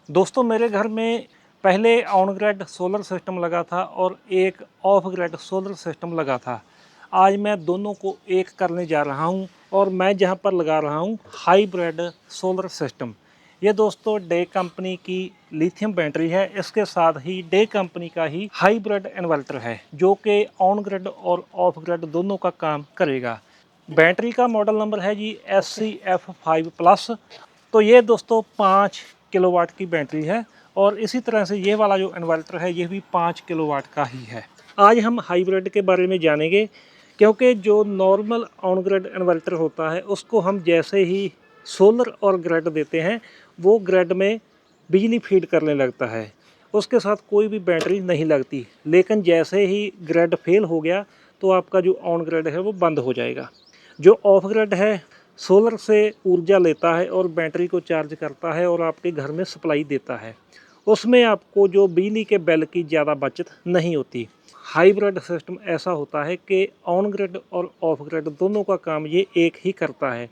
दोस्तों मेरे घर में पहले ऑन ग्रिड सोलर सिस्टम लगा था और एक ऑफ ग्रिड सोलर सिस्टम लगा था। आज मैं दोनों को एक करने जा रहा हूं और मैं जहां पर लगा रहा हूं हाइब्रिड सोलर सिस्टम। ये दोस्तों डे कंपनी की लिथियम बैटरी है, इसके साथ ही डे कंपनी का ही हाइब्रिड इन्वर्टर है जो कि ऑन ग्रिड और ऑफ ग्रिड दोनों का काम करेगा। बैटरी का मॉडल नंबर है जी SCF5+। तो ये दोस्तों 5 किलोवाट की बैटरी है और इसी तरह से ये वाला जो इन्वर्टर है ये भी 5 किलोवाट का ही है। आज हम हाइब्रिड के बारे में जानेंगे, क्योंकि जो नॉर्मल ऑन ग्रिड इन्वर्टर होता है उसको हम जैसे ही सोलर और ग्रिड देते हैं वो ग्रिड में बिजली फीड करने लगता है, उसके साथ कोई भी बैटरी नहीं लगती। लेकिन जैसे ही ग्रिड फेल हो गया तो आपका जो ऑन ग्रिड है वो बंद हो जाएगा। जो ऑफ ग्रिड है सोलर से ऊर्जा लेता है और बैटरी को चार्ज करता है और आपके घर में सप्लाई देता है। उसमें आपको जो बिजली के बिल की ज़्यादा बचत नहीं होती। हाइब्रिड सिस्टम ऐसा होता है कि ऑन ग्रिड और ऑफ ग्रिड दोनों का काम ये एक ही करता है।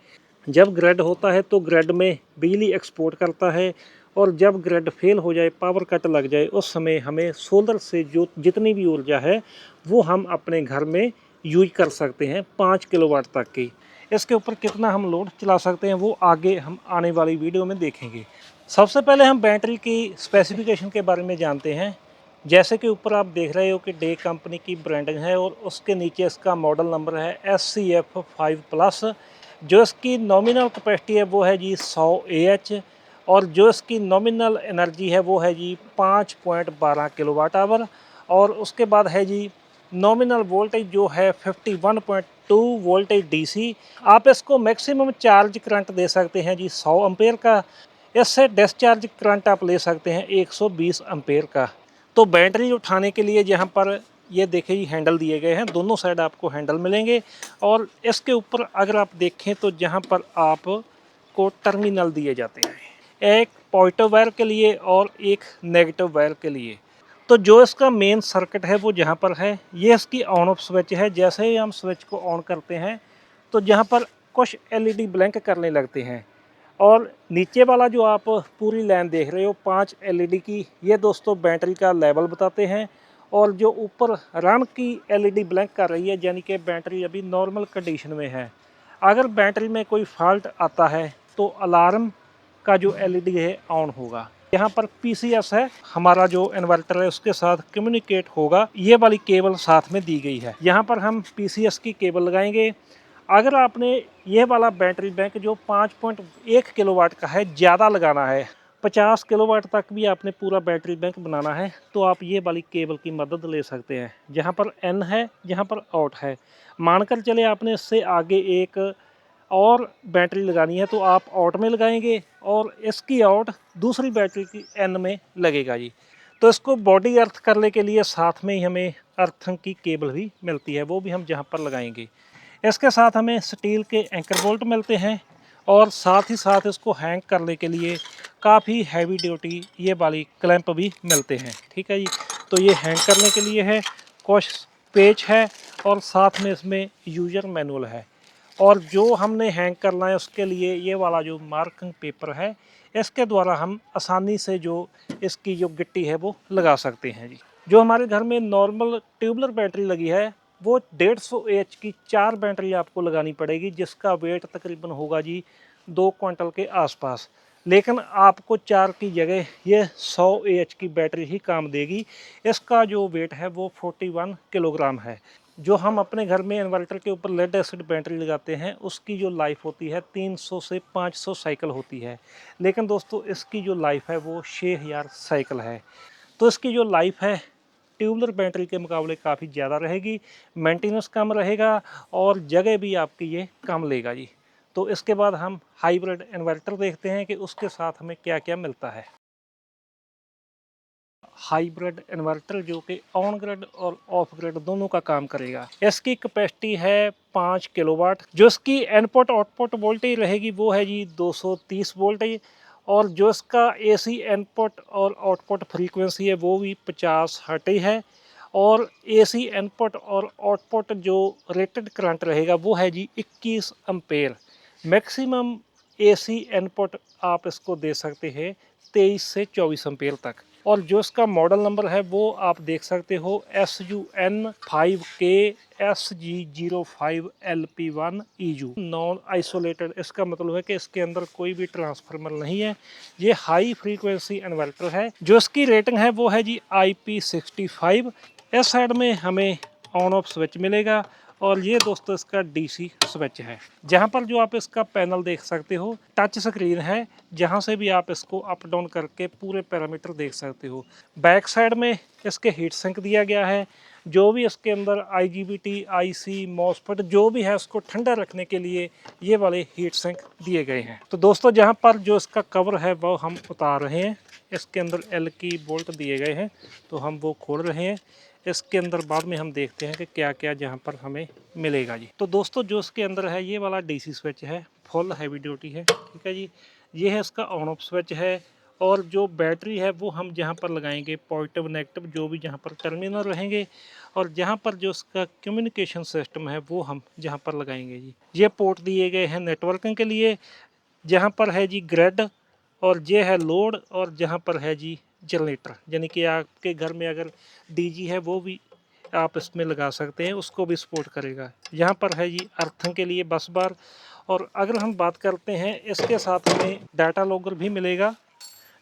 जब ग्रिड होता है तो ग्रिड में बिजली एक्सपोर्ट करता है और जब ग्रिड फेल हो जाए, पावर कट लग जाए, उस समय हमें सोलर से जो जितनी भी ऊर्जा है वो हम अपने घर में यूज कर सकते हैं 5 किलोवाट तक की। इसके ऊपर कितना हम लोड चला सकते हैं वो आगे हम आने वाली वीडियो में देखेंगे। सबसे पहले हम बैटरी की स्पेसिफिकेशन के बारे में जानते हैं। जैसे कि ऊपर आप देख रहे हो कि डे कंपनी की ब्रांडिंग है और उसके नीचे इसका मॉडल नंबर है SCF5+। जो इसकी नॉमिनल कैपेसिटी है वो है जी 100 AH और जो इसकी नॉमिनल एनर्जी है वो है जी 5.12 किलोवाट आवर। और उसके बाद है जी नॉमिनल वोल्टेज जो है 51.2 वोल्टेज DC। आप इसको मैक्सिमम चार्ज करंट दे सकते हैं जी 100 एम्पेयर का। इससे डिस्चार्ज करंट आप ले सकते हैं 120 एम्पेयर का। तो बैटरी उठाने के लिए यहाँ पर ये देखिए हैंडल दिए गए हैं, दोनों साइड आपको हैंडल मिलेंगे। और इसके ऊपर अगर आप देखें तो जहाँ पर आपको टर्मिनल दिए जाते हैं, एक पॉजिटिव वायर के लिए और एक नेगेटिव वायर के लिए। तो जो इसका मेन सर्किट है वो जहाँ पर है, ये इसकी ऑन ऑफ स्विच है। जैसे ही हम स्विच को ऑन करते हैं तो जहाँ पर कुछ LED ब्लिंक करने लगते हैं। और नीचे वाला जो आप पूरी लाइन देख रहे हो 5 LED की, ये दोस्तों बैटरी का लेवल बताते हैं। और जो ऊपर रन की LED ब्लिंक कर रही है यानी कि बैटरी अभी नॉर्मल कंडीशन में है। अगर बैटरी में कोई फॉल्ट आता है तो अलार्म का जो LED है ऑन होगा। यहाँ पर PCS है, हमारा जो इन्वर्टर है उसके साथ कम्युनिकेट होगा। ये वाली केबल साथ में दी गई है। यहाँ पर हम PCS की केबल लगाएंगे। अगर आपने ये वाला बैटरी बैंक जो 5.1 किलोवाट का है ज़्यादा लगाना है, 50 किलोवाट तक भी आपने पूरा बैटरी बैंक बनाना है, तो आप ये वाली केबल की मदद ले सकते हैं। जहाँ पर N है, जहाँ पर आउट है, मानकर चले आपने इससे आगे एक और बैटरी लगानी है तो आप आउट में लगाएंगे और इसकी आउट दूसरी बैटरी की N में लगेगा जी। तो इसको बॉडी अर्थ करने के लिए साथ में ही हमें अर्थिंग की केबल भी मिलती है, वो भी हम जहाँ पर लगाएंगे। इसके साथ हमें स्टील के एंकर बोल्ट मिलते हैं और साथ ही साथ इसको हैंग करने के लिए काफ़ी हैवी ड्यूटी ये वाली क्लैंप भी मिलते हैं। ठीक है जी। तो ये हैंग करने के लिए है, कुछ पेच है और साथ में इसमें यूजर मैनुअल है। और जो हमने हैंग करना है उसके लिए ये वाला जो मार्किंग पेपर है, इसके द्वारा हम आसानी से जो इसकी जो गिट्टी है वो लगा सकते हैं जी। जो हमारे घर में नॉर्मल ट्यूबलर बैटरी लगी है वो 150 AH की 4 बैटरी आपको लगानी पड़ेगी, जिसका वेट तकरीबन होगा जी 2 क्विंटल के आसपास। लेकिन आपको 4 की जगह ये 100 AH की बैटरी ही काम देगी। इसका जो वेट है वो 41 किलोग्राम है। जो हम अपने घर में इन्वर्टर के ऊपर लेड एसिड बैटरी लगाते हैं उसकी जो लाइफ होती है 300 से 500 साइकिल होती है, लेकिन दोस्तों इसकी जो लाइफ है वो 6000 साइकिल है। तो इसकी जो लाइफ है ट्यूबलर बैटरी के मुकाबले काफ़ी ज़्यादा रहेगी, मेंटेनेंस कम रहेगा और जगह भी आपकी ये कम लेगा जी। तो इसके बाद हम हाइब्रिड इन्वर्टर देखते हैं कि उसके साथ हमें क्या क्या मिलता है। हाइब्रिड इन्वर्टर जो कि ऑन ग्रिड और ऑफ ग्रिड दोनों का काम करेगा। इसकी कैपेसिटी है 5 किलोवाट। जो इसकी इनपुट आउटपुट वोल्टेज रहेगी वो है जी 230 वोल्टेज। और जो इसका AC इनपुट और आउटपुट फ्रीक्वेंसी है वो भी 50 हर्ट्ज है। और AC इनपुट और आउटपुट जो रेटेड करंट रहेगा वो है जी 21 एम्पेयर। मैक्सिमम AC इनपुट आप इसको दे सकते हैं 23 से 24 एम्पेयर तक। और जो इसका मॉडल नंबर है वो आप देख सकते हो SUN5KSG05LP1EU। नॉन आइसोलेटेड, इसका मतलब है कि इसके अंदर कोई भी ट्रांसफार्मर नहीं है। ये हाई फ्रीक्वेंसी इन्वर्टर है। जो इसकी रेटिंग है वो है जी IP65। इस साइड में हमें ऑन ऑफ स्विच मिलेगा और ये दोस्तों इसका डीसी स्विच है। जहाँ पर जो आप इसका पैनल देख सकते हो टच स्क्रीन है, जहाँ से भी आप इसको अप डाउन करके पूरे पैरामीटर देख सकते हो। बैक साइड में इसके हीट सिंक दिया गया है। जो भी इसके अंदर IGBT, IC, मॉसफेट जो भी है उसको ठंडा रखने के लिए ये वाले हीट सिंक दिए गए हैं। तो दोस्तों जहाँ पर जो इसका कवर है वो हम उतार रहे हैं। इसके अंदर L की बोल्ट दिए गए हैं तो हम वो खोल रहे हैं। इसके अंदर बाद में हम देखते हैं कि क्या क्या जहाँ पर हमें मिलेगा जी। तो दोस्तों जो इसके अंदर है ये वाला डीसी स्विच है, फुल हैवी ड्यूटी है, ठीक है जी। ये है इसका ऑन ऑफ स्विच है। और जो बैटरी है वो हम जहाँ पर लगाएंगे पॉजिटिव नेगेटिव जो भी जहाँ पर टर्मिनल रहेंगे, और जहाँ पर जो इसका कम्युनिकेशन सिस्टम है वो हम जहाँ पर लगाएंगे जी। ये पोर्ट दिए गए हैं नेटवर्किंग के लिए। जहाँ पर है जी ग्रिड, और ये है लोड, और जहाँ पर है जी जनरेटर, यानी कि आपके घर में अगर डीजी है वो भी आप इसमें लगा सकते हैं, उसको भी सपोर्ट करेगा। यहाँ पर है जी अर्थिंग के लिए बस बार। और अगर हम बात करते हैं इसके साथ हमें डाटा लॉगर भी मिलेगा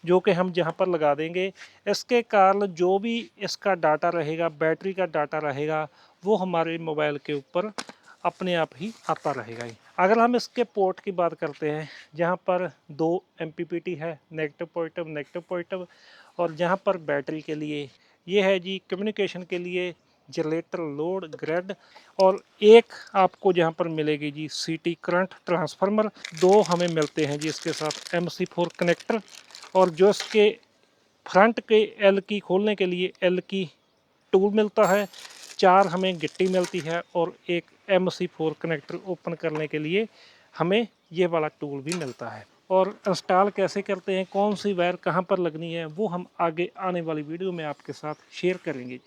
जो कि हम जहाँ पर लगा देंगे। इसके कारण जो भी इसका डाटा रहेगा, बैटरी का डाटा रहेगा, वो हमारे मोबाइल के ऊपर अपने आप ही आता रहेगा। अगर हम इसके पोर्ट की बात करते हैं, जहाँ पर 2 MPPT है, नेगेटिव पॉजिटिव, और जहाँ पर बैटरी के लिए ये है जी कम्युनिकेशन के लिए जनरेटर, लोड, ग्रिड, और एक आपको जहाँ पर मिलेगी जी CT करंट ट्रांसफार्मर। 2 हमें मिलते हैं जी इसके साथ MC4 कनेक्टर, और जो इसके फ्रंट के L की खोलने के लिए L की टूल मिलता है। 4 हमें गिट्टी मिलती है, और एक MC4 कनेक्टर ओपन करने के लिए हमें ये वाला टूल भी मिलता है। और इंस्टॉल कैसे करते हैं, कौन सी वायर कहाँ पर लगनी है, वो हम आगे आने वाली वीडियो में आपके साथ शेयर करेंगे।